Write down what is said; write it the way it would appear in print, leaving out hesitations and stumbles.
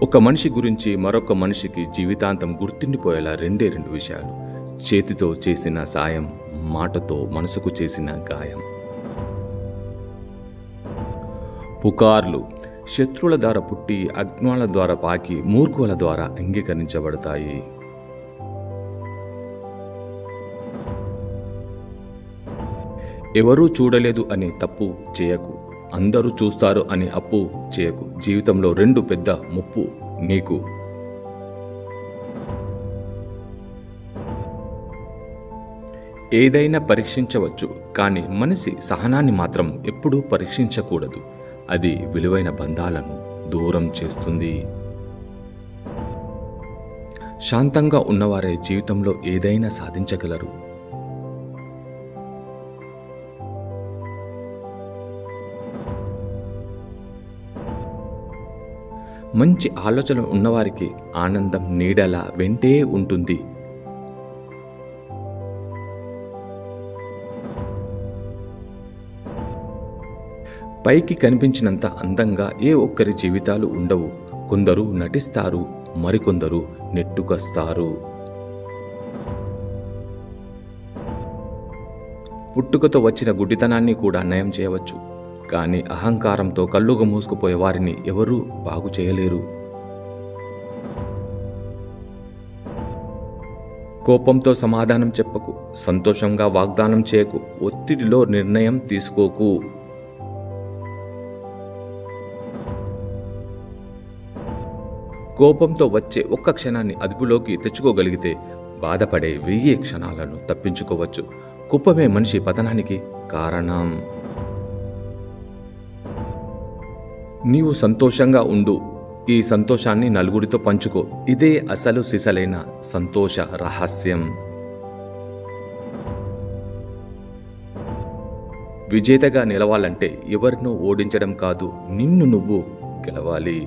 ఒక మనిషి గురించి మరొక మనిషికి జీవితాంతం గుర్తుండిపోయేలా రెండు విషయాలు: చేతితో చేసిన సాయం, మాటతో మనసుకు చేసిన గాయం. పుకార్లు శత్రువుల ద్వారా పుట్టి అజ్ఞానుల ద్వారా పాకి మూర్ఖుల ద్వారా అంగీకరించబడతాయి. ఎవరూ చూడలేదు అని తప్పు చేయకు, అందరూ చూస్తారు అని అప్పు చేయకు. జీవితంలో రెండు పెద్ద ముప్పు నీకు. ఏదైనా పరీక్షించవచ్చు, కానీ మనిషి సహనాన్ని మాత్రం ఎప్పుడూ పరీక్షించకూడదు. అది విలువైన బంధాలను దూరం చేస్తుంది. శాంతంగా ఉన్నవారే జీవితంలో ఏదైనా సాధించగలరు. మంచి ఆలోచనలు ఉన్నవారికి ఆనందం నీడలా వెంటే ఉంటుంది. పైకి కనిపించినంత అందంగా ఏ ఒక్కరి జీవితాలు ఉండవు. కొందరు నటిస్తారు, మరికొందరు నెట్టుకొస్తారు. పుట్టుకతో వచ్చిన గుడ్డితనాన్ని కూడా నయం చేయవచ్చు, కానీ అహంకారంతో కళ్ళుగా మూసుకుపోయే వారిని ఎవరూ బాగు చేయలేరు. కోపంతో సమాధానం చెప్పకు, సంతోషంగా వాగ్దానం చేయకు, ఒత్తిడిలో నిర్ణయం తీసుకోకు. కోపంతో వచ్చే ఒక్క క్షణాన్ని అదుపులోకి తెచ్చుకోగలిగితే బాధపడే 1000 క్షణాలను తప్పించుకోవచ్చు. కుప్పమే మనిషి పతనానికి కారణం. నీవు సంతోషంగా ఉండు, ఈ సంతోషాన్ని నలుగురితో పంచుకో. ఇదే అసలు సిసలైన సంతోష రహస్యం. విజేతగా నిలవాలంటే ఎవరినో ఓడించడం కాదు, నిన్ను నువ్వు గెలవాలి.